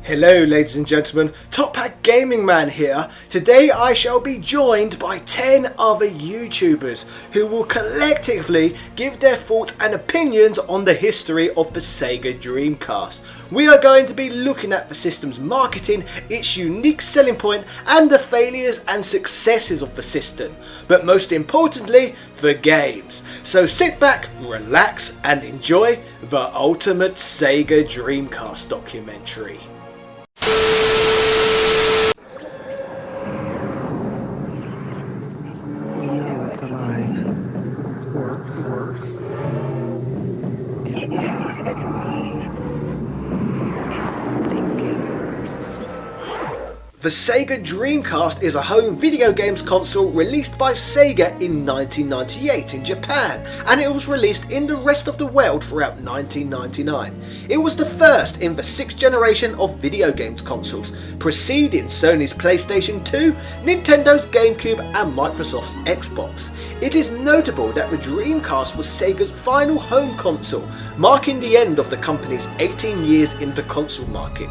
Hello ladies and gentlemen, Top Hat Gaming Man here. Today I shall be joined by 10 other YouTubers who will collectively give their thoughts and opinions on the history of the Sega Dreamcast. We are going to be looking at the system's marketing, its unique selling point and the failures and successes of the system. But most importantly, the games. So sit back, relax and enjoy the ultimate Sega Dreamcast documentary. The Sega Dreamcast is a home video games console released by Sega in 1998 in Japan, and it was released in the rest of the world throughout 1999. It was the first in the 6th generation of video games consoles, preceding Sony's PlayStation 2, Nintendo's GameCube and Microsoft's Xbox. It is notable that the Dreamcast was Sega's final home console, marking the end of the company's 18 years in the console market.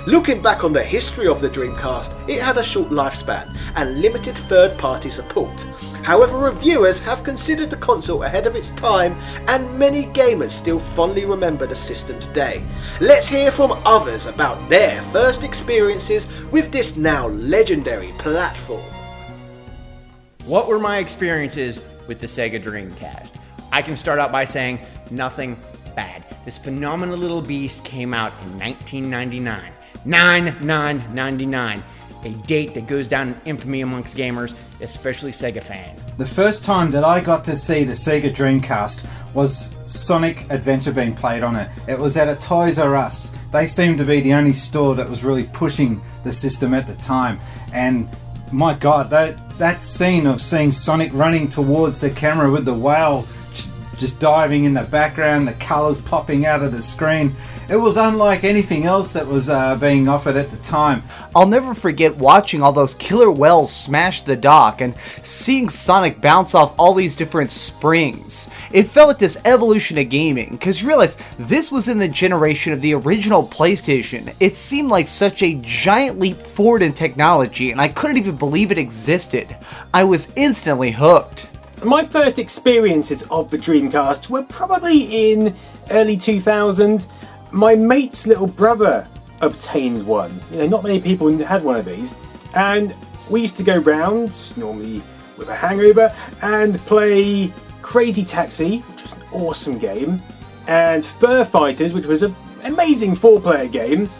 Looking back on the history of the Dreamcast, it had a short lifespan and limited third-party support. However, reviewers have considered the console ahead of its time, and many gamers still fondly remember the system today. Let's hear from others about their first experiences with this now legendary platform. What were my experiences with the Sega Dreamcast? I can start out by saying nothing bad. This phenomenal little beast came out in 1999. 9/9/99, a date that goes down in infamy amongst gamers, especially Sega fans. The first time that I got to see the Sega Dreamcast was Sonic Adventure being played on it. It was at a Toys R Us. They seemed to be the only store that was really pushing the system at the time. And my God, that scene of seeing Sonic running towards the camera with the whale just diving in the background, the colours popping out of the screen. It was unlike anything else that was being offered at the time. I'll never forget watching all those killer whales smash the dock and seeing Sonic bounce off all these different springs. It felt like this evolution of gaming, because you realize this was in the generation of the original PlayStation. It seemed like such a giant leap forward in technology, and I couldn't even believe it existed. I was instantly hooked. My first experiences of the Dreamcast were probably in early 2000. My mate's little brother obtained one. Not many people had one of these. And we used to go round, normally with a hangover, and play Crazy Taxi, which was an awesome game, and Fur Fighters, which was an amazing 4-player game.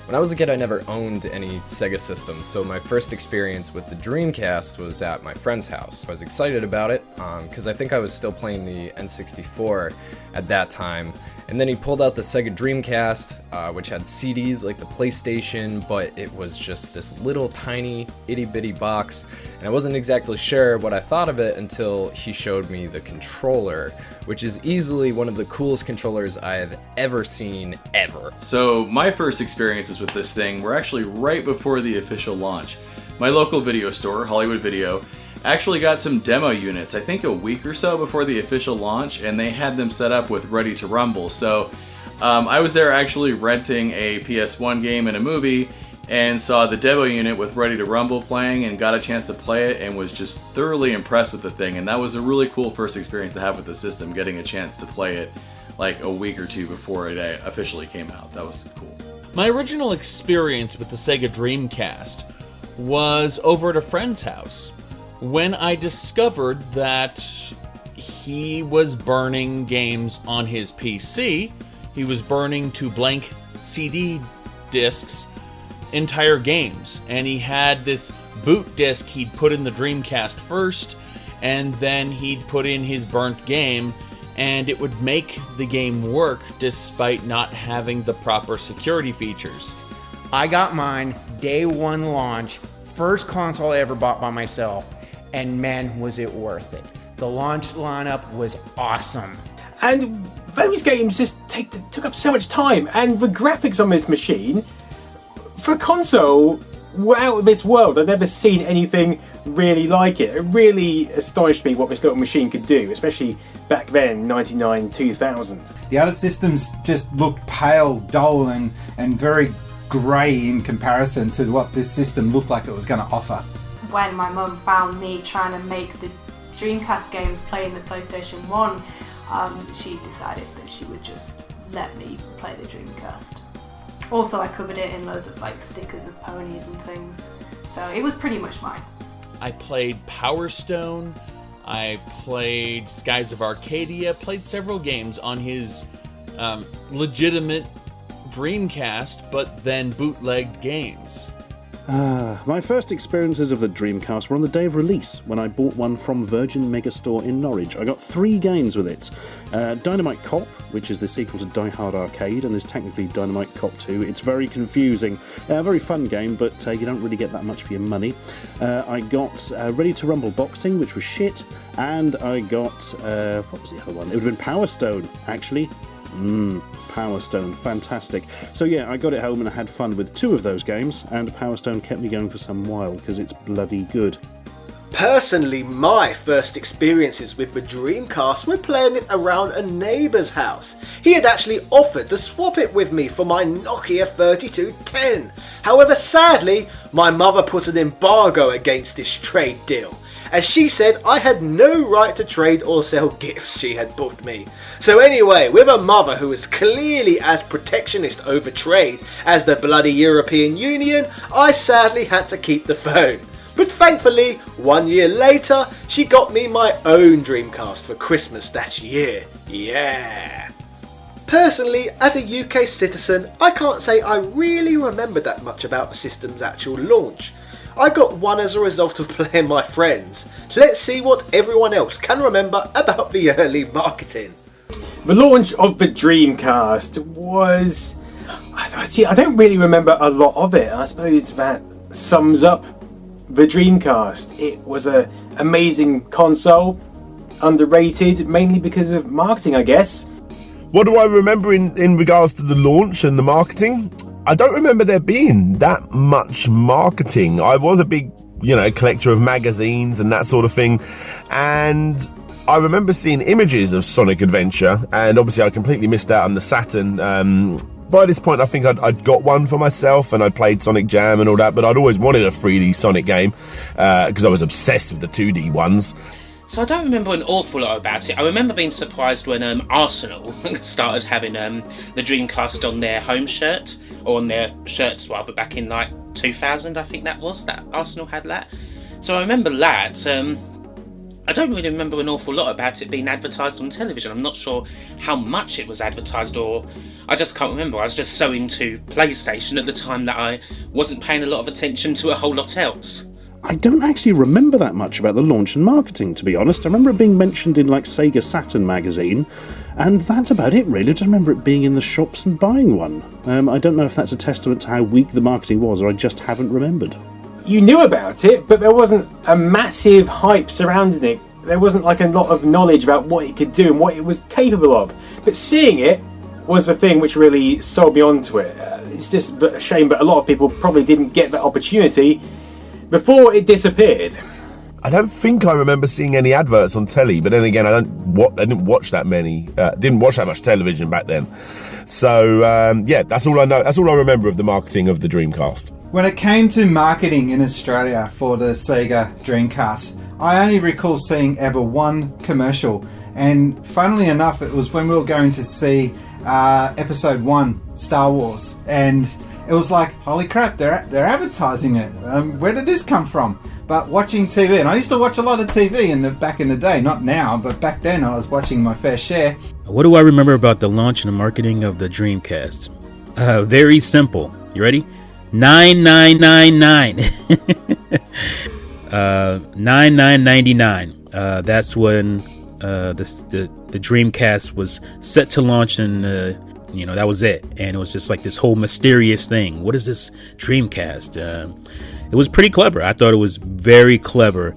When I was a kid, I never owned any Sega systems, so my first experience with the Dreamcast was at my friend's house. I was excited about it, because I think I was still playing the N64 at that time. And then he pulled out the Sega Dreamcast, which had CDs like the PlayStation, but it was just this little tiny itty-bitty box, and I wasn't exactly sure what I thought of it until he showed me the controller, which is easily one of the coolest controllers I've ever seen, ever. So my first experiences with this thing were actually right before the official launch. My local video store, Hollywood Video, actually got some demo units, I think a week or so before the official launch, and they had them set up with Ready to Rumble. So I was there actually renting a PS1 game and a movie, and saw the demo unit with Ready to Rumble playing and got a chance to play it and was just thoroughly impressed with the thing. And that was a really cool first experience to have with the system, getting a chance to play it like a week or two before it officially came out. That was cool. My original experience with the Sega Dreamcast was over at a friend's house when I discovered that he was burning games on his PC. He was burning to blank CD discs entire games, and he had this boot disc he'd put in the Dreamcast first, and then he'd put in his burnt game, and it would make the game work despite not having the proper security features. I got mine day one launch, first console I ever bought by myself, and man, was it worth it. The launch lineup was awesome. And those games just took up so much time, and the graphics on this machine, for a console, were out of this world. I've never seen anything really like it. It really astonished me what this little machine could do, especially back then, 99, 2000. The other systems just looked pale, dull, and very grey in comparison to what this system looked like it was going to offer. When my mum found me trying to make the Dreamcast games play in the PlayStation 1, she decided that she would just let me play the Dreamcast. Also, I covered it in loads of like stickers of ponies and things, so it was pretty much mine. I played Power Stone, I played Skies of Arcadia, played several games on his legitimate Dreamcast, but then bootlegged games. My first experiences of the Dreamcast were on the day of release, when I bought one from Virgin Megastore in Norwich. I got 3 games with it. Dynamite Cop, which is the sequel to Die Hard Arcade, and is technically Dynamite Cop 2. It's very confusing. A very fun game, but you don't really get that much for your money. I got Ready to Rumble Boxing, which was shit, and I got... what was the other one? It would have been Power Stone, actually. Power Stone, fantastic. So yeah, I got it home and I had fun with 2 of those games, and Power Stone kept me going for some while, because it's bloody good. Personally, my first experiences with the Dreamcast were playing it around a neighbour's house. He had actually offered to swap it with me for my Nokia 3210. However, sadly, my mother put an embargo against this trade deal, as she said I had no right to trade or sell gifts she had bought me. So anyway, with a mother who was clearly as protectionist over trade as the bloody European Union, I sadly had to keep the phone. But thankfully, 1 year later, she got me my own Dreamcast for Christmas that year. Yeah! Personally, as a UK citizen, I can't say I really remember that much about the system's actual launch. I got one as a result of playing my friends. Let's see what everyone else can remember about the early marketing. The launch of the Dreamcast was... I don't really remember a lot of it. I suppose that sums up the Dreamcast. It was an amazing console, underrated, mainly because of marketing, I guess. What do I remember in regards to the launch and the marketing? I don't remember there being that much marketing. I was a big, collector of magazines and that sort of thing, and I remember seeing images of Sonic Adventure, and obviously I completely missed out on the Saturn. By this point, I think I'd got one for myself, and I'd played Sonic Jam and all that, but I'd always wanted a 3D Sonic game, because I was obsessed with the 2D ones. So I don't remember an awful lot about it. I remember being surprised when Arsenal started having the Dreamcast on their home shirt, or on their shirts rather, back in like 2000, I think that Arsenal had that. So I remember that. I don't really remember an awful lot about it being advertised on television. I'm not sure how much it was advertised, or I just can't remember. I was just so into PlayStation at the time that I wasn't paying a lot of attention to a whole lot else. I don't actually remember that much about the launch and marketing, to be honest. I remember it being mentioned in like Sega Saturn magazine, and that's about it really. I just remember it being in the shops and buying one. I don't know if that's a testament to how weak the marketing was, or I just haven't remembered. You knew about it, but there wasn't a massive hype surrounding it. There wasn't like a lot of knowledge about what it could do and what it was capable of. But seeing it was the thing which really sold me onto it. It's just a shame, but a lot of people probably didn't get that opportunity before it disappeared. I don't think I remember seeing any adverts on telly, but then again, I didn't watch that many. Didn't watch that much television back then. So yeah, that's all I know. That's all I remember of the marketing of the Dreamcast. When it came to marketing in Australia for the Sega Dreamcast, I only recall seeing ever one commercial, and funnily enough, it was when we were going to see Episode 1, Star Wars, and it was like, holy crap, they're advertising it. Where did this come from? But watching TV, and I used to watch a lot of TV back in the day, not now, but back then I was watching my fair share. What do I remember about the launch and the marketing of the Dreamcast? Very simple. You ready? 9999. 9999. That's when the Dreamcast was set to launch, and that was it. And it was just like this whole mysterious thing. What is this Dreamcast? It was pretty clever. I thought it was very clever.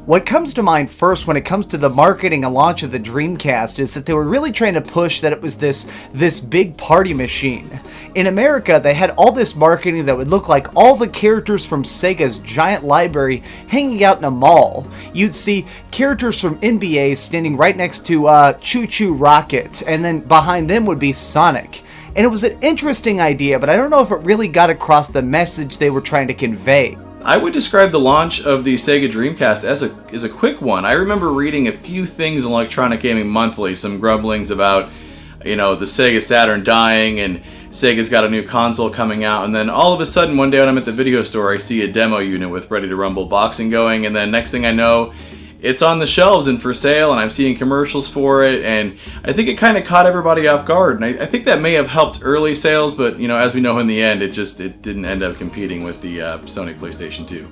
What comes to mind first when it comes to the marketing and launch of the Dreamcast is that they were really trying to push that it was this big party machine. In America, they had all this marketing that would look like all the characters from Sega's giant library hanging out in a mall. You'd see characters from NBA standing right next to Choo Choo Rocket, and then behind them would be Sonic. and it was an interesting idea, but I don't know if it really got across the message they were trying to convey. I would describe the launch of the Sega Dreamcast as a quick one. I remember reading a few things in Electronic Gaming Monthly, some grumblings about, the Sega Saturn dying and Sega's got a new console coming out, and then all of a sudden one day when I'm at the video store I see a demo unit with Ready to Rumble boxing going, and then next thing I know it's on the shelves and for sale, and I'm seeing commercials for it, and I think it kind of caught everybody off guard, and I think that may have helped early sales, but as we know in the end, it didn't end up competing with the Sony PlayStation 2.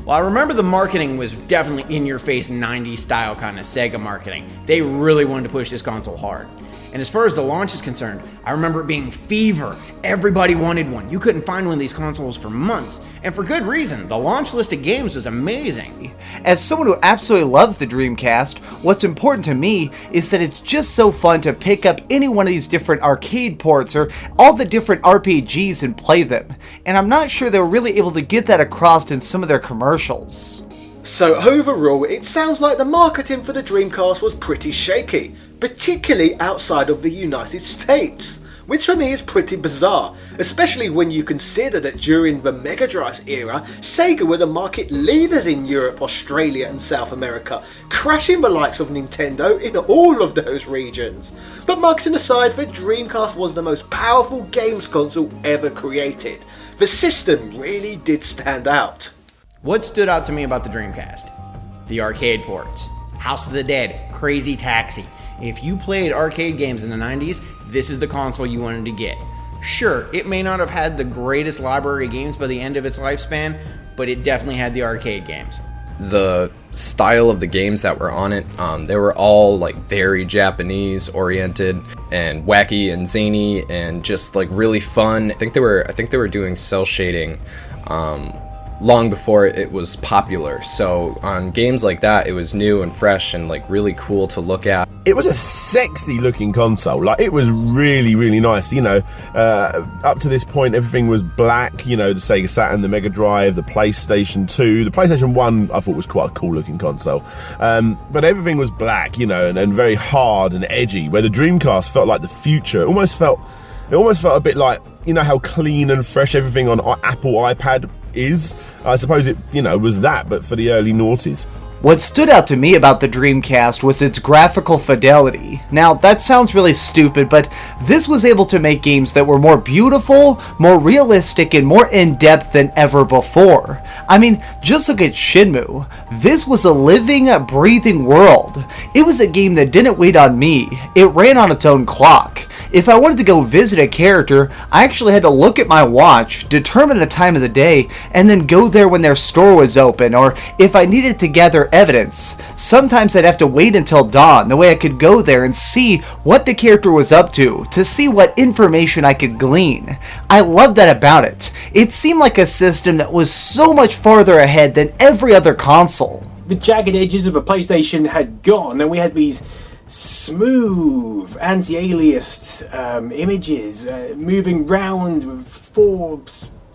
Well, I remember the marketing was definitely in-your-face 90s style kind of Sega marketing. They really wanted to push this console hard. And as far as the launch is concerned, I remember it being fever. Everybody wanted one. You couldn't find one of these consoles for months. And for good reason. The launch list of games was amazing. As someone who absolutely loves the Dreamcast, what's important to me is that it's just so fun to pick up any one of these different arcade ports or all the different RPGs and play them. And I'm not sure they were really able to get that across in some of their commercials. So overall, it sounds like the marketing for the Dreamcast was pretty shaky, particularly outside of the United States, which for me is pretty bizarre, especially when you consider that during the Mega Drive era, Sega were the market leaders in Europe, Australia and South America, crashing the likes of Nintendo in all of those regions. But marketing aside, the Dreamcast was the most powerful games console ever created. The system really did stand out. What stood out to me about the Dreamcast? The arcade ports. House of the Dead, Crazy Taxi. If you played arcade games in the 90s, this is the console you wanted to get. Sure, it may not have had the greatest library of games by the end of its lifespan, but it definitely had the arcade games. The style of the games that were on it, they were all very Japanese oriented and wacky and zany and just really fun. I think they were doing cell shading long before it was popular. So on games like that, it was new and fresh and really cool to look at. It was a sexy looking console. It was really, really nice. Up to this point, everything was black. The Sega Saturn, the Mega Drive, the PlayStation 2. The PlayStation 1, I thought was quite a cool looking console. But everything was black, and very hard and edgy, where the Dreamcast felt like the future. It almost felt a bit like, how clean and fresh everything on Apple iPad is. I suppose it, was that, but for the early noughties. What stood out to me about the Dreamcast was its graphical fidelity. Now, that sounds really stupid, but this was able to make games that were more beautiful, more realistic, and more in-depth than ever before. I mean, just look at Shenmue. This was a living, breathing world. It was a game that didn't wait on me. It ran on its own clock. If I wanted to go visit a character, I actually had to look at my watch, determine the time of the day, and then go there when their store was open, or if I needed to gather evidence. Sometimes I'd have to wait until dawn, the way I could go there and see what the character was up to see what information I could glean. I loved that about it. It seemed like a system that was so much farther ahead than every other console. The jagged edges of a PlayStation had gone, and we had these smooth, anti-aliased images moving round with 4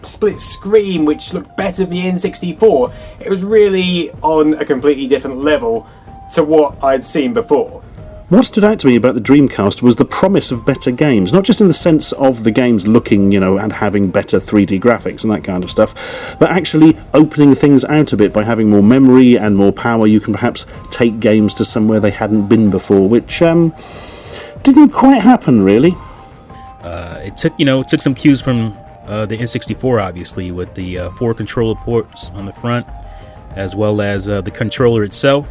split screen, which looked better than the N64. It was really on a completely different level to what I'd seen before. What stood out to me about the Dreamcast was the promise of better games, not just in the sense of the games looking, and having better 3D graphics and that kind of stuff, but actually opening things out a bit by having more memory and more power. You can perhaps take games to somewhere they hadn't been before, which didn't quite happen, really. It took some cues from the N64, obviously, with the 4 controller ports on the front, as well as the controller itself.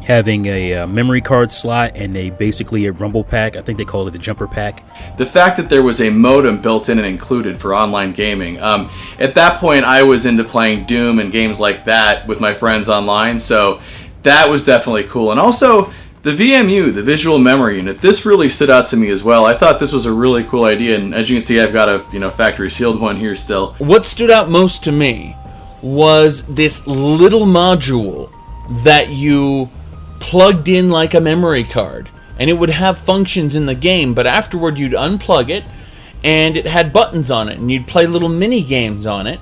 Having a memory card slot and basically a rumble pack. I think they call it a jumper pack. The fact that there was a modem built in and included for online gaming. At that point, I was into playing Doom and games like that with my friends online, so that was definitely cool. And also, the VMU, the Visual Memory Unit, this really stood out to me as well. I thought this was a really cool idea, and as you can see, I've got a factory sealed one here still. What stood out most to me was this little module that you plugged in like a memory card, and it would have functions in the game, but afterward you'd unplug it and it had buttons on it and you'd play little mini games on it,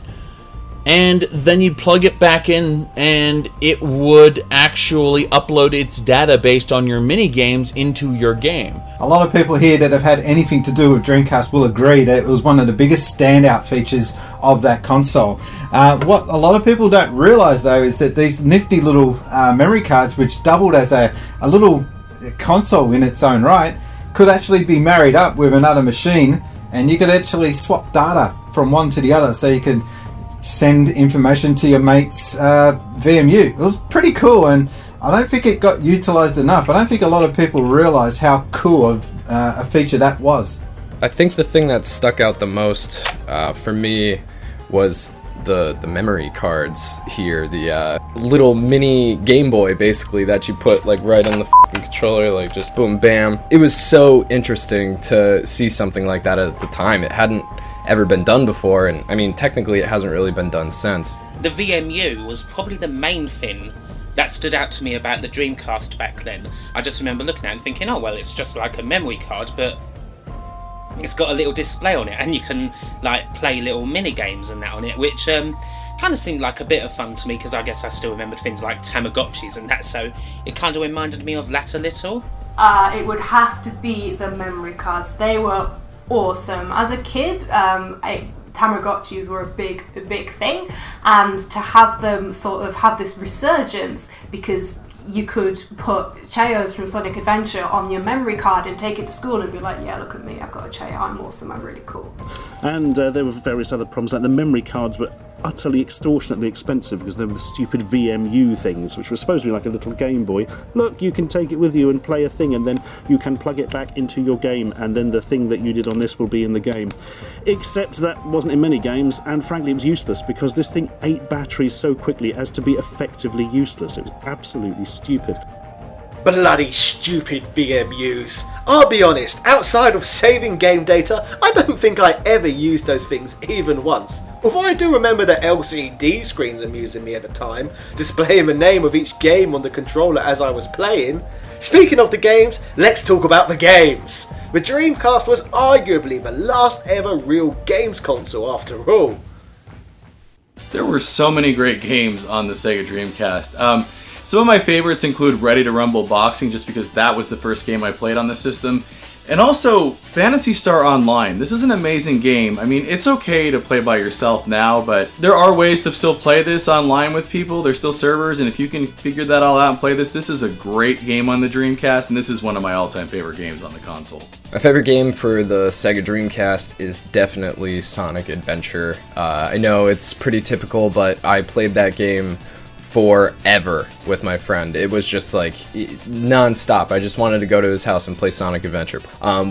and then you'd plug it back in, and it would actually upload its data based on your mini games into your game. A lot of people here that have had anything to do with Dreamcast will agree that it was one of the biggest standout features of that console. What a lot of people don't realise though is that these nifty little memory cards, which doubled as a little console in its own right, could actually be married up with another machine, and you could actually swap data from one to the other, so you could send information to your mate's VMU. It was pretty cool, and I don't think it got utilised enough. I don't think a lot of people realise how cool of a feature that was. I think the thing that stuck out the most for me was the memory cards here, the little mini Game Boy basically that you put like right on the f***ing controller, like just boom bam. It was so interesting to see something like that at the time. It hadn't ever been done before, and I mean technically it hasn't really been done since. The VMU was probably the main thing that stood out to me about the Dreamcast back then. I just remember looking at it and thinking, oh well, it's just like a memory card, but it's got a little display on it, and you can like play little mini games and that on it, which kind of seemed like a bit of fun to me, because I guess I still remembered things like Tamagotchis and that, so it kind of reminded me of that a little. It would have to be the memory cards. They were awesome. As a kid, Tamagotchis were a big thing, and to have them sort of have this resurgence because you could put Cheos from Sonic Adventure on your memory card and take it to school and be like, yeah, look at me, I've got a Cheo, I'm awesome, I'm really cool. And there were various other problems, like the memory cards were utterly extortionately expensive because they were the stupid VMU things, which were supposed to be like a little Game Boy. Look, you can take it with you and play a thing, and then you can plug it back into your game, and then the thing that you did on this will be in the game. Except that wasn't in many games, and frankly it was useless because this thing ate batteries so quickly as to be effectively useless. It was absolutely stupid. Bloody stupid VMUs. I'll be honest, outside of saving game data, I don't think I ever used those things even once. Although I do remember the LCD screens amusing me at the time, displaying the name of each game on the controller as I was playing. Speaking of the games, let's talk about the games. The Dreamcast was arguably the last ever real games console after all. There were so many great games on the Sega Dreamcast. Some of my favorites include Ready to Rumble Boxing, just because that was the first game I played on the system. And also, Phantasy Star Online. This is an amazing game. I mean, it's okay to play by yourself now, but there are ways to still play this online with people. There's still servers, and if you can figure that all out and play this is a great game on the Dreamcast, and this is one of my all-time favorite games on the console. My favorite game for the Sega Dreamcast is definitely Sonic Adventure. I know it's pretty typical, but I played that game forever with my friend. It was just like non-stop. I just wanted to go to his house and play Sonic Adventure.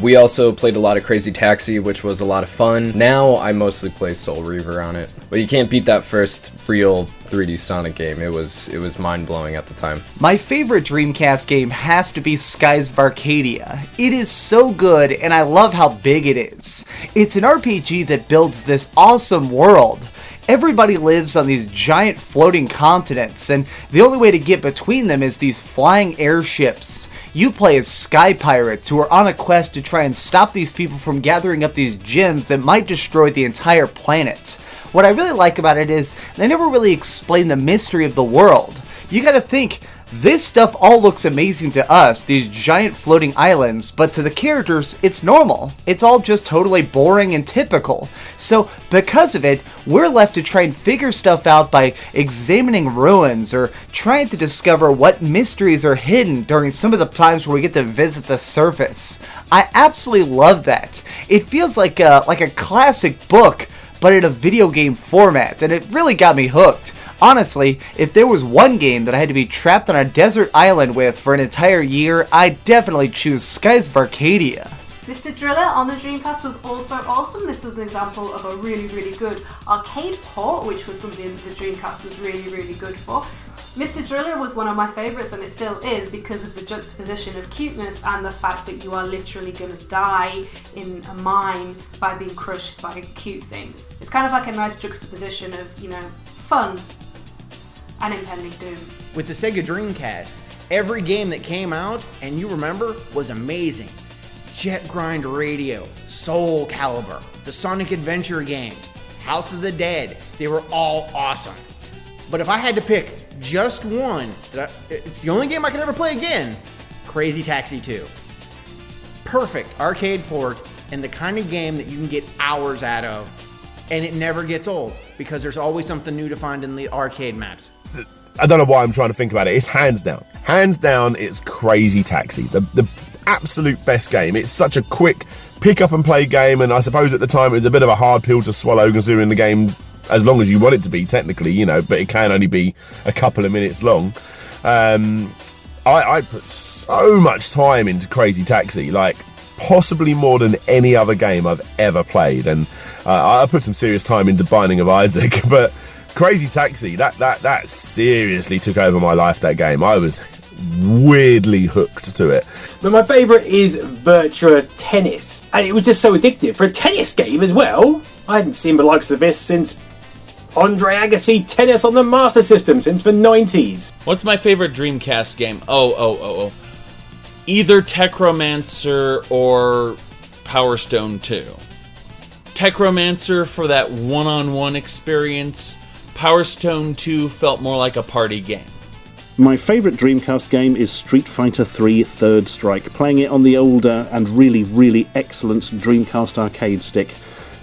We also played a lot of Crazy Taxi, which was a lot of fun. Now I mostly play Soul Reaver on it, but you can't beat that first real 3D Sonic game. It was mind-blowing at the time. My favorite Dreamcast game has to be Skies of Arcadia. It is so good, and I love how big it is. It's an RPG that builds this awesome world. Everybody lives on these giant floating continents, and the only way to get between them is these flying airships. You play as sky pirates who are on a quest to try and stop these people from gathering up these gems that might destroy the entire planet. What I really like about it is they never really explain the mystery of the world. You gotta think, this stuff all looks amazing to us, these giant floating islands, but to the characters, it's normal. It's all just totally boring and typical. So, because of it, we're left to try and figure stuff out by examining ruins or trying to discover what mysteries are hidden during some of the times where we get to visit the surface. I absolutely love that. It feels like a classic book, but in a video game format, and it really got me hooked. Honestly, if there was one game that I had to be trapped on a desert island with for an entire year, I'd definitely choose Skies of Arcadia. Mr. Driller on the Dreamcast was also awesome. This was an example of a really, really good arcade port, which was something that the Dreamcast was really, really good for. Mr. Driller was one of my favourites, and it still is, because of the juxtaposition of cuteness and the fact that you are literally going to die in a mine by being crushed by cute things. It's kind of like a nice juxtaposition of, fun and impending doom. With the Sega Dreamcast, every game that came out, and you remember, was amazing. Jet Grind Radio, Soul Calibur, the Sonic Adventure games. House of the Dead. They were all awesome. But if I had to pick just one, it's the only game I can ever play again, Crazy Taxi 2. Perfect arcade port and the kind of game that you can get hours out of, and it never gets old because there's always something new to find in the arcade maps. I don't know why I'm trying to think about it. It's hands down, it's Crazy Taxi. The absolute best game. It's such a quick pick up and play game, and I suppose at the time it was a bit of a hard pill to swallow considering the game's as long as you want it to be technically, you know, but it can only be a couple of minutes long. I put so much time into Crazy Taxi, like possibly more than any other game I've ever played, and I put some serious time into Binding of Isaac, but Crazy Taxi, that seriously took over my life, that game. I was weirdly hooked to it. But my favourite is Virtua Tennis, and it was just so addictive for a tennis game as well. I hadn't seen the likes of this since Andre Agassi Tennis on the Master System since the 90s. What's my favorite Dreamcast game? Oh. Either Techromancer or Power Stone 2. Techromancer for that one-on-one experience. Power Stone 2 felt more like a party game. My favourite Dreamcast game is Street Fighter 3 Third Strike, playing it on the older and really, really excellent Dreamcast arcade stick.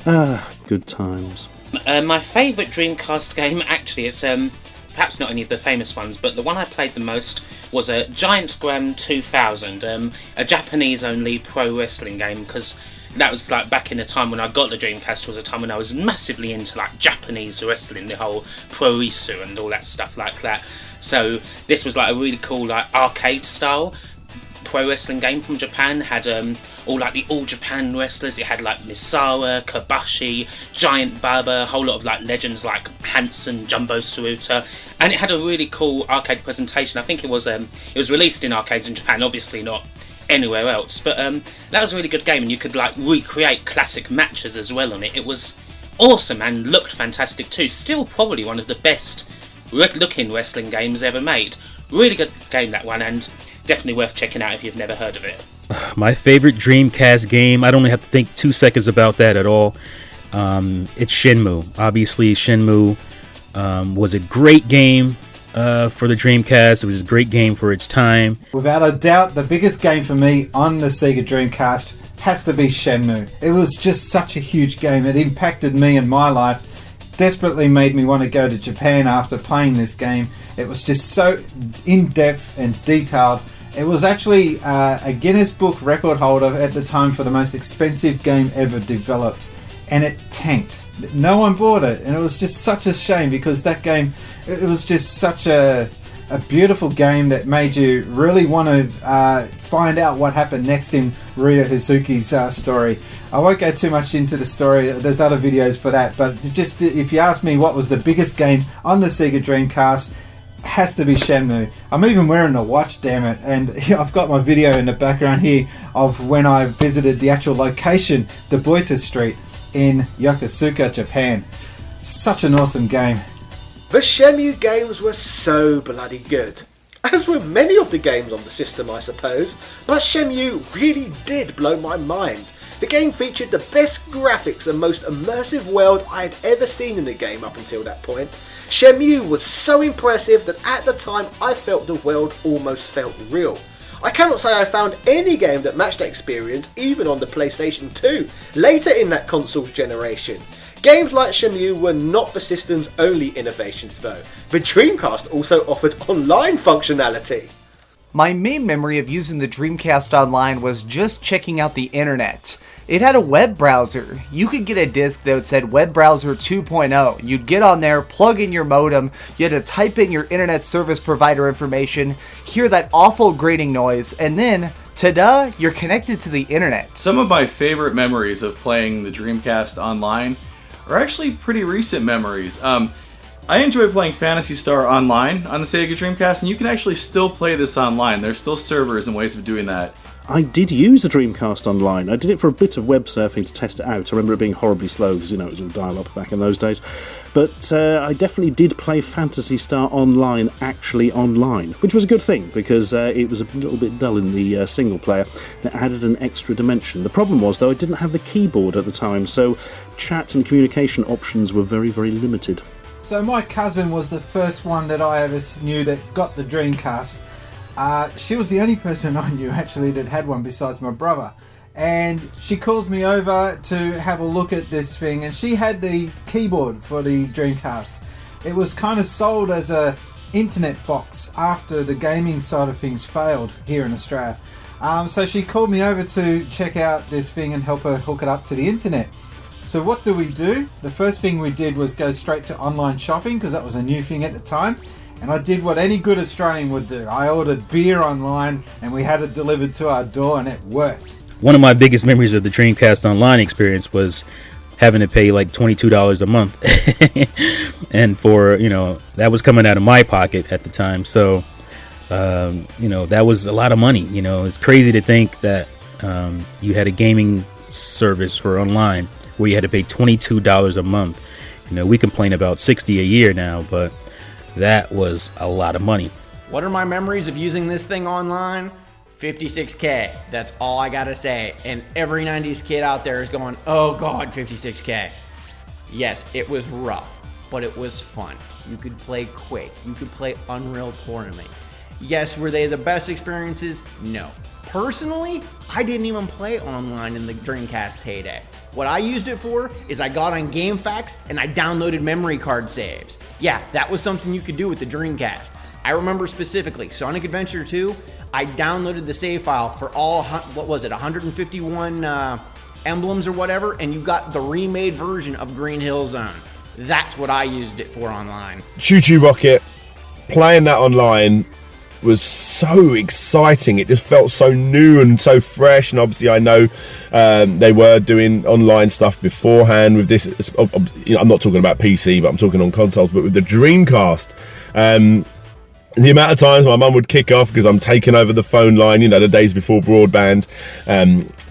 Good times. My favourite Dreamcast game, actually, is perhaps not any of the famous ones, but the one I played the most was a Giant Gram 2000, a Japanese-only pro wrestling game, because that was like back in the time when I got the Dreamcast, was a time when I was massively into like Japanese wrestling, the whole pro-isu and all that stuff like that. So this was like a really cool like arcade style pro wrestling game from Japan. Had all like the All Japan wrestlers. It had like Misawa, Kobashi, Giant Baba, a whole lot of like legends like Hansen, Jumbo Tsuruta, and it had a really cool arcade presentation. I think it was released in arcades in Japan, obviously not anywhere else, but that was a really good game, and you could like recreate classic matches as well on it. It was awesome and looked fantastic too. Still probably one of the best looking wrestling games ever made. Really good game, that one, and definitely worth checking out if you've never heard of it. My favorite Dreamcast game, I don't have to think 2 seconds about that at all. It's Shenmue. Obviously, Shenmue was a great game for the Dreamcast. It was a great game for its time. Without a doubt, the biggest game for me on the Sega Dreamcast has to be Shenmue. It was just such a huge game. It impacted me in my life. Desperately made me want to go to Japan after playing this game. It was just so in-depth and detailed. It was actually a Guinness Book record holder at the time for the most expensive game ever developed, and it tanked. No one bought it, and it was just such a shame because that game, it was just such a beautiful game that made you really want to find out what happened next in Ryo Hazuki's story. I won't go too much into the story, there's other videos for that, but just if you ask me what was the biggest game on the Sega Dreamcast, has to be Shenmue. I'm even wearing a watch, damn it, and I've got my video in the background here of when I visited the actual location, the Boita Street in Yokosuka, Japan. Such an awesome game. The Shenmue games were so bloody good, as were many of the games on the system, I suppose, but Shenmue really did blow my mind. The game featured the best graphics and most immersive world I had ever seen in a game up until that point. Shenmue was so impressive that at the time I felt the world almost felt real. I cannot say I found any game that matched that experience even on the PlayStation 2, later in that console's generation. Games like Shenmue were not the system's only innovations though. The Dreamcast also offered online functionality. My main memory of using the Dreamcast Online was just checking out the internet. It had a web browser. You could get a disc that said Web Browser 2.0. You'd get on there, plug in your modem, you had to type in your internet service provider information, hear that awful grating noise, and then, ta-da, you're connected to the internet. Some of my favorite memories of playing the Dreamcast Online are actually pretty recent memories. I enjoy playing Phantasy Star Online on the Sega Dreamcast, and you can actually still play this online. There's still servers and ways of doing that I did use the Dreamcast Online. I did it for a bit of web surfing to test it out. I remember it being horribly slow because, it was all dial-up back in those days. But I definitely did play Phantasy Star Online actually online, which was a good thing because it was a little bit dull in the single player. It added an extra dimension. The problem was, though, I didn't have the keyboard at the time, so chat and communication options were very, very limited. So my cousin was the first one that I ever knew that got the Dreamcast. She was the only person I knew actually that had one besides my brother. And she calls me over to have a look at this thing, and she had the keyboard for the Dreamcast. It was kind of sold as a internet box after the gaming side of things failed here in Australia. So she called me over to check out this thing and help her hook it up to the internet. So what do? The first thing we did was go straight to online shopping because that was a new thing at the time. And I did what any good Australian would do. I ordered beer online and we had it delivered to our door, and it worked. One of my biggest memories of the Dreamcast Online experience was having to pay like $22 a month. And for, that was coming out of my pocket at the time. So, that was a lot of money. It's crazy to think that you had a gaming service for online where you had to pay $22 a month. We complain about $60 a year now, but that was a lot of money. What are my memories of using this thing online? 56K. That's all I gotta say. And every 90s kid out there is going, oh god, 56K. Yes, it was rough, but it was fun. You could play Quake. You could play Unreal Tournament. Yes, were they the best experiences? No. Personally, I didn't even play online in the Dreamcast's heyday. What I used it for is I got on GameFAQs and I downloaded memory card saves. Yeah, that was something you could do with the Dreamcast. I remember specifically, Sonic Adventure 2, I downloaded the save file for all, 151 emblems or whatever, and you got the remade version of Green Hill Zone. That's what I used it for online. Choo Choo Rocket, playing that online was so exciting. It just felt so new and so fresh, and obviously I know they were doing online stuff beforehand with this. I'm not talking about PC, but I'm talking on consoles. But with the Dreamcast, the amount of times my mum would kick off because I'm taking over the phone line, the days before broadband,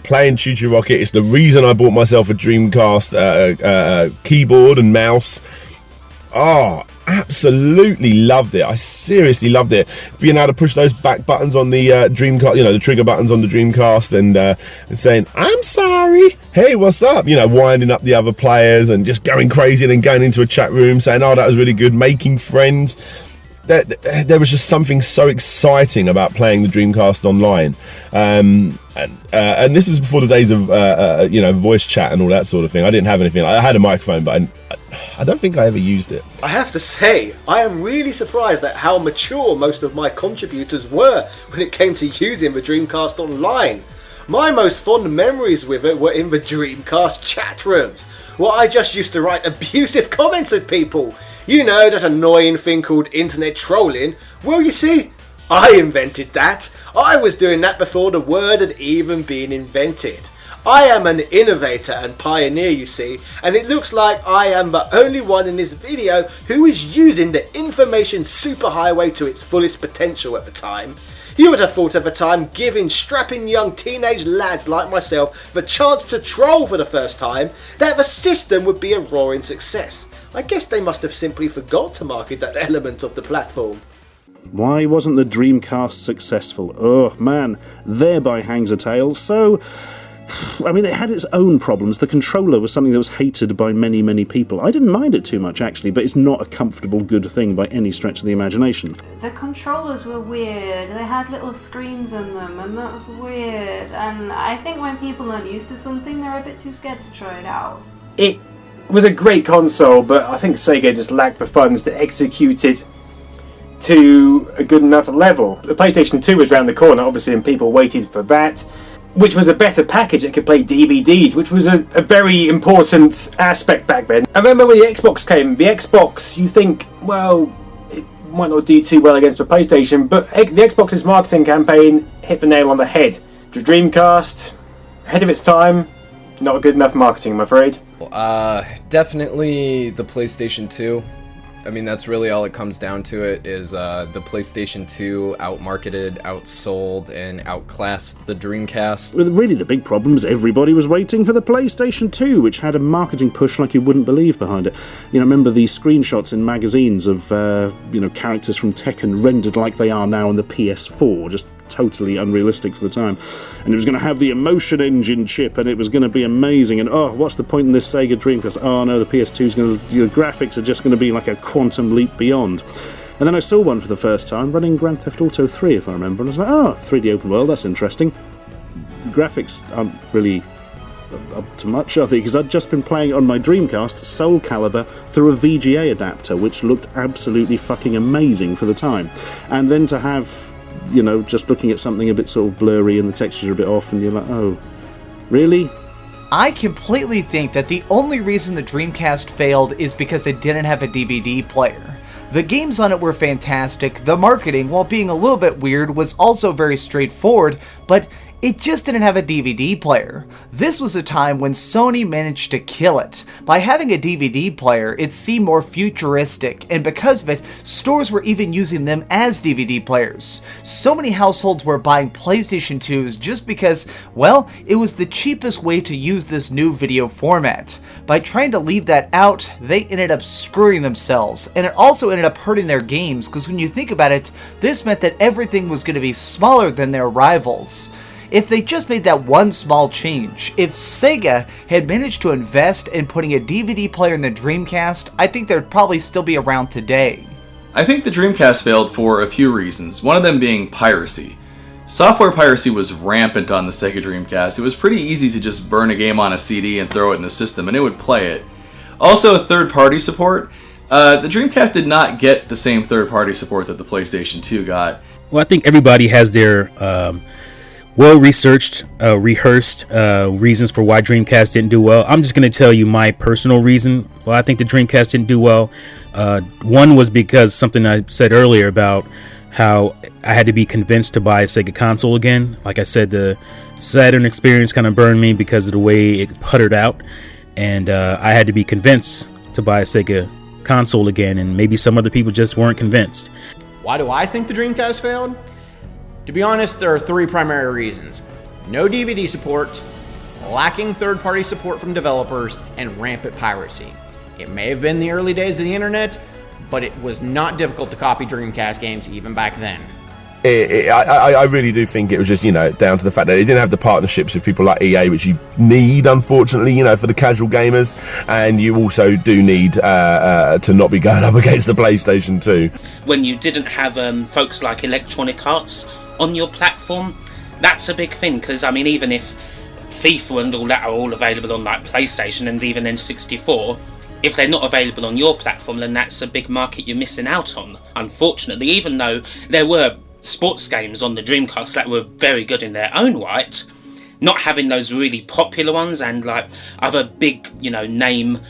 playing Choo Choo Rocket. It's the reason I bought myself a Dreamcast keyboard and mouse. Absolutely loved it. I seriously loved it. Being able to push those back buttons on the Dreamcast, the trigger buttons on the Dreamcast, and saying, I'm sorry, hey, what's up? Winding up the other players and just going crazy and then going into a chat room saying, oh, that was really good, making friends. There was just something so exciting about playing the Dreamcast online. And this was before the days of, voice chat and all that sort of thing. I didn't have anything. I had a microphone, but I don't think I ever used it. I have to say, I am really surprised at how mature most of my contributors were when it came to using the Dreamcast Online. My most fond memories with it were in the Dreamcast chat rooms, where I just used to write abusive comments at people. That annoying thing called internet trolling. Well, you see, I invented that. I was doing that before the word had even been invented. I am an innovator and pioneer, you see, and it looks like I am the only one in this video who is using the information superhighway to its fullest potential at the time. You would have thought at the time giving strapping young teenage lads like myself the chance to troll for the first time that the system would be a roaring success. I guess they must have simply forgot to market that element of the platform. Why wasn't the Dreamcast successful? Oh man, thereby hangs a tale. So, it had its own problems. The controller was something that was hated by many, many people. I didn't mind it too much, actually, but it's not a comfortable, good thing by any stretch of the imagination. The controllers were weird. They had little screens in them, and that's weird. And I think when people aren't used to something, they're a bit too scared to try it out. It was a great console, but I think Sega just lacked the funds to execute it to a good enough level. The PlayStation 2 was around the corner, obviously, and people waited for that, which was a better package. It could play DVDs, which was a very important aspect back then. I remember when the Xbox came. The Xbox, you think, well, it might not do too well against the PlayStation, but the Xbox's marketing campaign hit the nail on the head. The Dreamcast, ahead of its time, not good enough marketing, I'm afraid. Definitely the PlayStation 2. I mean, that's really all it comes down to. It is the PlayStation 2 outmarketed, outsold, and outclassed the Dreamcast. Well, really, the big problem is everybody was waiting for the PlayStation 2, which had a marketing push like you wouldn't believe behind it. You know, remember these screenshots in magazines of, characters from Tekken rendered like they are now on the PS4, just totally unrealistic for the time. And it was going to have the emotion engine chip, and it was going to be amazing. And oh, what's the point in this Sega Dreamcast? Oh no, the PS2 is going to, the graphics are just going to be like a quantum leap beyond. And then I saw one for the first time running Grand Theft Auto 3, if I remember, and I was like, oh, 3D open world, that's interesting. The graphics aren't really up to much, I think, because I'd just been playing on my Dreamcast Soul Calibur through a VGA adapter, which looked absolutely fucking amazing for the time. And then to have, just looking at something a bit sort of blurry and the textures are a bit off, and you're like, oh, really? I completely think that the only reason the Dreamcast failed is because it didn't have a DVD player. The games on it were fantastic, the marketing, while being a little bit weird, was also very straightforward, but it just didn't have a DVD player. This was a time when Sony managed to kill it. By having a DVD player, it seemed more futuristic, and because of it, stores were even using them as DVD players. So many households were buying PlayStation 2s just because, well, it was the cheapest way to use this new video format. By trying to leave that out, they ended up screwing themselves, and it also ended up hurting their games, because when you think about it, this meant that everything was going to be smaller than their rivals. If they just made that one small change, if Sega had managed to invest in putting a DVD player in the Dreamcast, I think they'd probably still be around today. I think the Dreamcast failed for a few reasons, one of them being piracy. Software piracy was rampant on the Sega Dreamcast. It was pretty easy to just burn a game on a CD and throw it in the system, and it would play it. Also, third-party support. The Dreamcast did not get the same third-party support that the PlayStation 2 got. Well, I think everybody has their well-researched, rehearsed reasons for why Dreamcast didn't do well. I'm just going to tell you my personal reason why I think the Dreamcast didn't do well. One was because something I said earlier about how I had to be convinced to buy a Sega console again. Like I said, the Saturn experience kind of burned me because of the way it puttered out, and I had to be convinced to buy a Sega console again, and maybe some other people just weren't convinced. Why do I think the Dreamcast failed? To be honest, there are three primary reasons. No DVD support, lacking third-party support from developers, and rampant piracy. It may have been the early days of the internet, but it was not difficult to copy Dreamcast games even back then. I really do think it was just, down to the fact that they didn't have the partnerships with people like EA, which you need, unfortunately, for the casual gamers, and you also do need to not be going up against the PlayStation 2. When you didn't have folks like Electronic Arts on your platform, that's a big thing, because even if FIFA and all that are all available on like PlayStation and even N64, if they're not available on your platform, then that's a big market you're missing out on, unfortunately. Even though there were sports games on the Dreamcast that were very good in their own right, not having those really popular ones and like other big name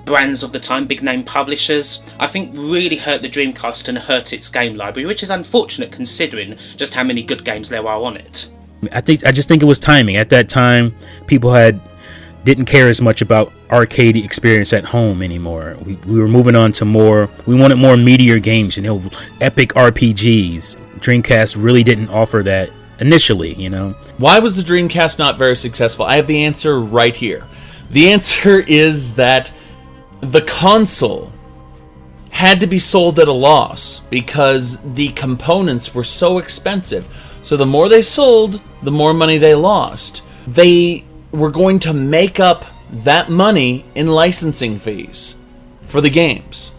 brands of the time, big name publishers, I think really hurt the Dreamcast and hurt its game library, which is unfortunate considering just how many good games there are on it. I just think it was timing. At that time, people didn't care as much about arcade experience at home anymore. We were moving on to we wanted more meatier games, epic RPGs. Dreamcast really didn't offer that initially, Why was the Dreamcast not very successful? I have the answer right here. The answer is that the console had to be sold at a loss because the components were so expensive. So the more they sold, the more money they lost. They were going to make up that money in licensing fees for the games.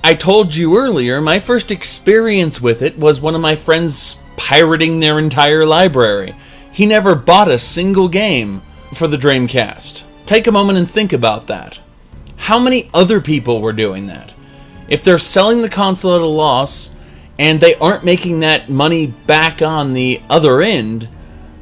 I told you earlier, my first experience with it was one of my friends pirating their entire library. He never bought a single game for the Dreamcast. Take a moment and think about that. How many other people were doing that? If they're selling the console at a loss and they aren't making that money back on the other end,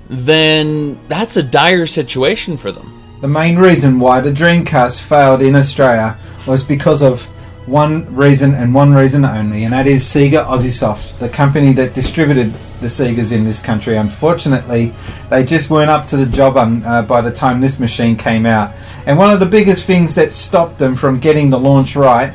then that's a dire situation for them. The main reason why the Dreamcast failed in Australia was because of one reason and one reason only, and that is Sega Aussiesoft, the company that distributed the Segas in this country. Unfortunately, they just weren't up to the job by the time this machine came out. And one of the biggest things that stopped them from getting the launch right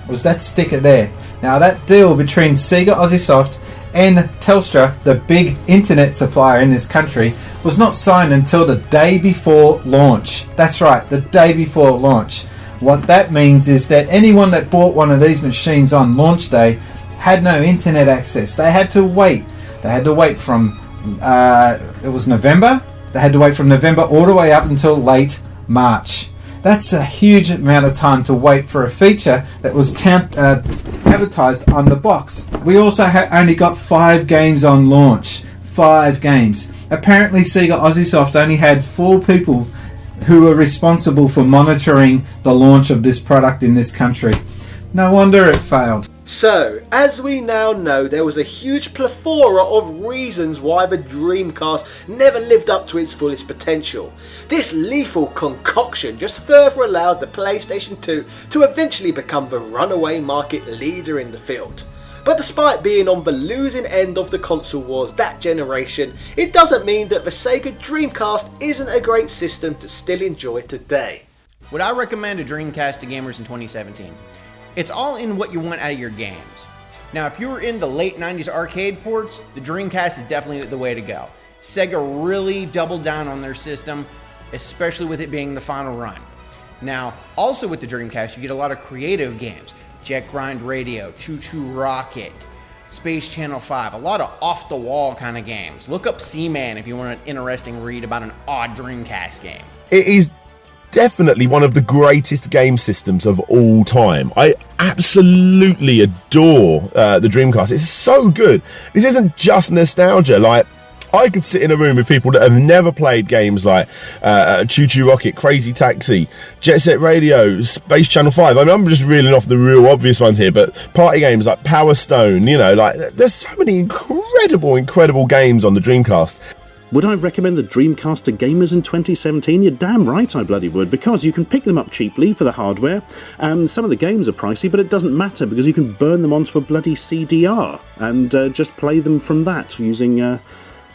was that sticker there. Now that deal between Sega Soft and Telstra, the big internet supplier in this country, was not signed until the day before launch. That's right, the day before launch. What that means is that anyone that bought one of these machines on launch day had no internet access. They had to wait. They had to wait from, it was November. They had to wait from November all the way up until late March. That's a huge amount of time to wait for a feature that was advertised on the box. We also only got 5 games on launch. 5 games. Apparently Sega Soft only had 4 people who were responsible for monitoring the launch of this product in this country. No wonder it failed. So, as we now know, there was a huge plethora of reasons why the Dreamcast never lived up to its fullest potential. This lethal concoction just further allowed the PlayStation 2 to eventually become the runaway market leader in the field. But despite being on the losing end of the console wars that generation, it doesn't mean that the Sega Dreamcast isn't a great system to still enjoy today. Would I recommend a Dreamcast to gamers in 2017? It's all in what you want out of your games. Now, if you were in the late 90s arcade ports, the Dreamcast is definitely the way to go. Sega really doubled down on their system, especially with it being the final run. Now, also with the Dreamcast, you get a lot of creative games. Jet Grind Radio, Choo Choo Rocket, Space Channel 5, a lot of off-the-wall kind of games. Look up Seaman if you want an interesting read about an odd Dreamcast game. It is definitely one of the greatest game systems of all time. I absolutely adore the Dreamcast. It's so good. This isn't just nostalgia. Like, I could sit in a room with people that have never played games like Choo Choo Rocket, Crazy Taxi, Jet Set Radio, Space Channel 5. I mean, I'm just reeling off the real obvious ones here, but party games like Power Stone, you know, like, there's so many incredible games on the Dreamcast. Would I recommend the Dreamcast to gamers in 2017? You're damn right I bloody would, because you can pick them up cheaply for the hardware. Some of the games are pricey, but it doesn't matter because you can burn them onto a bloody CDR and just play them from that using... I'm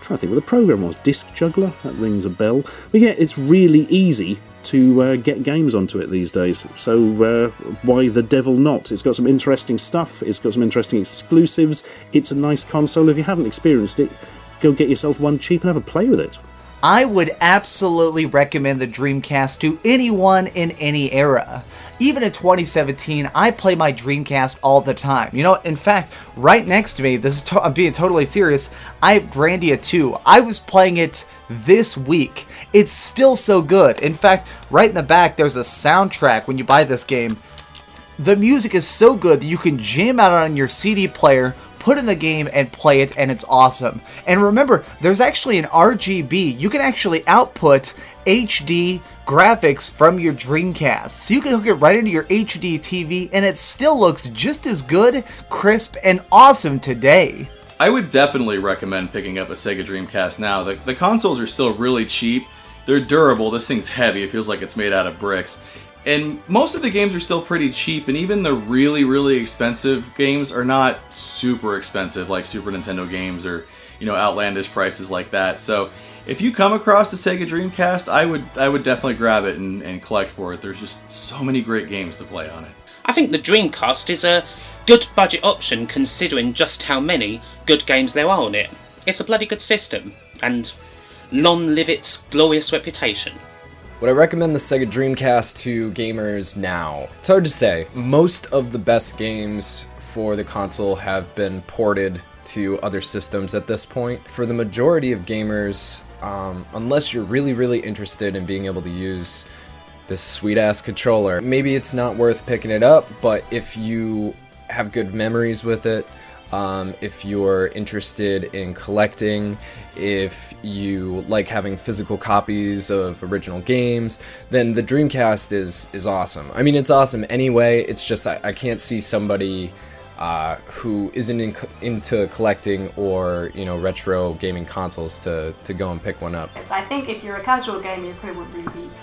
trying to think what the program was. Disc Juggler? That rings a bell. But yeah, it's really easy to get games onto it these days. So why the devil not? It's got some interesting stuff. It's got some interesting exclusives. It's a nice console. If you haven't experienced it, go get yourself one cheap and have a play with it. I would absolutely recommend the Dreamcast to anyone in any era. Even in 2017, I play my Dreamcast all the time. You know, in fact, right next to me, I'm being totally serious, I have Grandia 2. I was playing it this week. It's still so good. In fact, right in the back, there's a soundtrack when you buy this game. The music is so good that you can jam out on your CD player, put in the game and play it, and it's awesome. And remember, there's actually an RGB. You can actually output HD graphics from your Dreamcast. So you can hook it right into your HD TV and it still looks just as good, crisp, and awesome today. I would definitely recommend picking up a Sega Dreamcast now. The consoles are still really cheap. They're durable. This thing's heavy. It feels like it's made out of bricks. And most of the games are still pretty cheap, and even the really expensive games are not super expensive like Super Nintendo games or, you know, outlandish prices like that. So if you come across the Sega Dreamcast, I would definitely grab it and collect for it. There's just so many great games to play on it. I think the Dreamcast is a good budget option considering just how many good games there are on it. It's a bloody good system, and long live its glorious reputation. Would I recommend the Sega Dreamcast to gamers now? It's hard to say. Most of the best games for the console have been ported to other systems at this point. For the majority of gamers, unless you're really interested in being able to use this sweet-ass controller, maybe it's not worth picking it up, but if you have good memories with it, if you're interested in collecting, if you like having physical copies of original games, then the Dreamcast is awesome. I mean, it's awesome anyway, it's just I can't see somebody who isn't into collecting or, you know, retro gaming consoles to go and pick one up. I think if you're a casual gamer, you probably wouldn't really be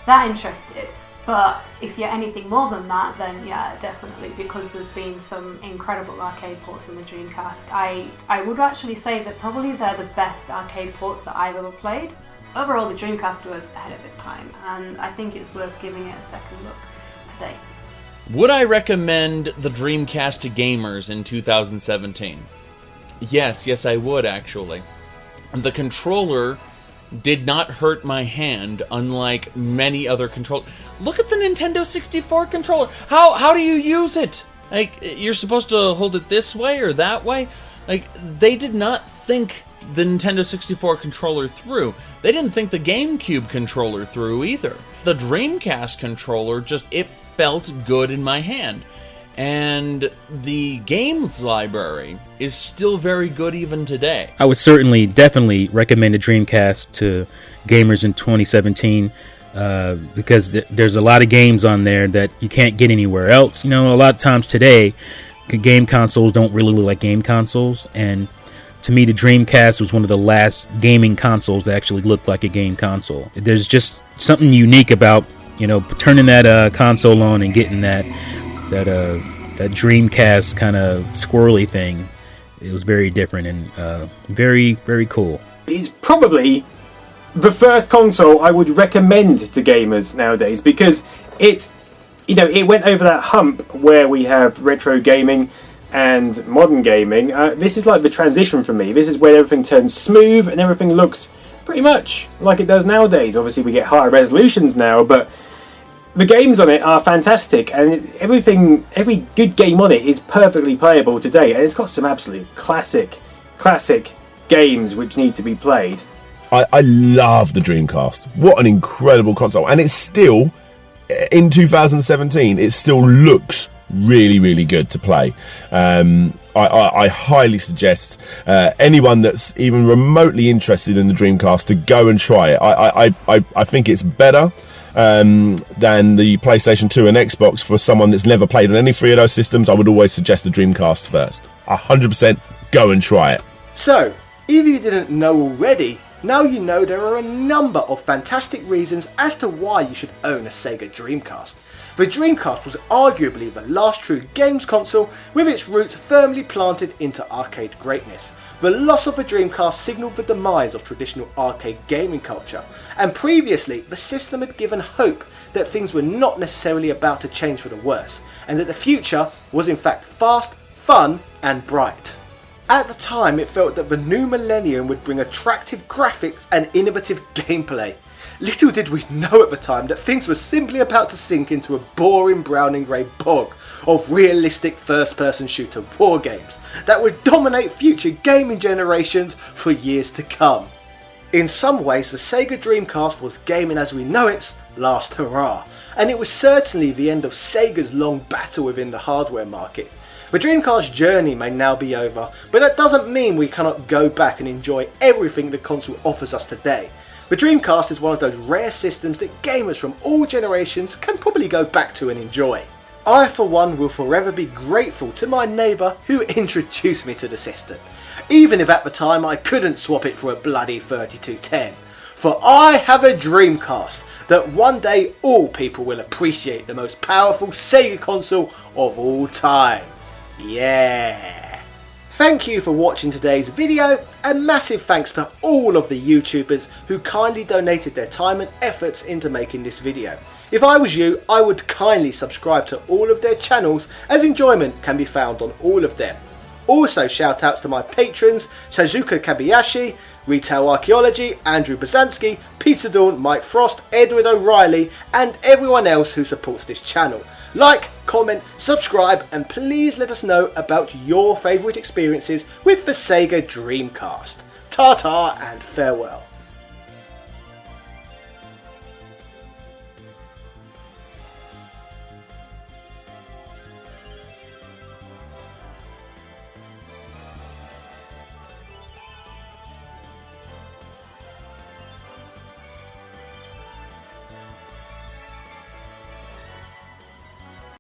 that interested. But if you're anything more than that, then yeah, definitely, because there's been some incredible arcade ports on the Dreamcast. I would actually say that probably they're the best arcade ports that I've ever played. Overall, the Dreamcast was ahead of its time, and I think it's worth giving it a second look today. Would I recommend the Dreamcast to gamers in 2017? Yes, I would actually. The controller did not hurt my hand, unlike many other controllers. Look at the Nintendo 64 controller. How do you use it? Like, you're supposed to hold it this way or that way? Like, they did not think the Nintendo 64 controller through. They didn't think the GameCube controller through either. The Dreamcast controller it felt good in my hand. And the games library is still very good even today. I would definitely recommend the Dreamcast to gamers in 2017 because there's a lot of games on there that you can't get anywhere else. You know, a lot of times today, game consoles don't really look like game consoles, and to me, the Dreamcast was one of the last gaming consoles that actually looked like a game console. There's just something unique about, you know, turning that console on and getting that Dreamcast kind of squirrely thing. It was very different and very, very cool. It's probably the first console I would recommend to gamers nowadays because it went over that hump where we have retro gaming and modern gaming. This is like the transition for me. This is where everything turns smooth and everything looks pretty much like it does nowadays. Obviously we get higher resolutions now, but the games on it are fantastic, and every good game on it is perfectly playable today, and it's got some absolute classic games which need to be played. I love the Dreamcast. What an incredible console. And it's still, in 2017, it still looks really, really good to play. I highly suggest anyone that's even remotely interested in the Dreamcast to go and try it. I think it's better than the PlayStation 2 and Xbox. For someone that's never played on any three of those systems, I would always suggest the Dreamcast first. 100% go and try it. So, if you didn't know already, now you know there are a number of fantastic reasons as to why you should own a Sega Dreamcast. The Dreamcast was arguably the last true games console with its roots firmly planted into arcade greatness. The loss of the Dreamcast signalled the demise of traditional arcade gaming culture, and previously the system had given hope that things were not necessarily about to change for the worse, and that the future was in fact fast, fun and bright. At the time it felt that the new millennium would bring attractive graphics and innovative gameplay. Little did we know at the time that things were simply about to sink into a boring brown and grey bog of realistic first-person shooter war games that would dominate future gaming generations for years to come. In some ways, the Sega Dreamcast was gaming as we know its last hurrah, and it was certainly the end of Sega's long battle within the hardware market. The Dreamcast journey may now be over, but that doesn't mean we cannot go back and enjoy everything the console offers us today. The Dreamcast is one of those rare systems that gamers from all generations can probably go back to and enjoy. I for one will forever be grateful to my neighbour who introduced me to the system, even if at the time I couldn't swap it for a bloody 3210. For I have a Dreamcast that one day all people will appreciate the most powerful Sega console of all time. Yeah! Thank you for watching today's video, and massive thanks to all of the YouTubers who kindly donated their time and efforts into making this video. If I was you, I would kindly subscribe to all of their channels, as enjoyment can be found on all of them. Also shout outs to my patrons Shazuka Kabayashi, Retail Archaeology, Andrew Bazansky, Pizza Dawn, Mike Frost, Edward O'Reilly and everyone else who supports this channel. Like, comment, subscribe and please let us know about your favourite experiences with the Sega Dreamcast. Ta-ta and farewell.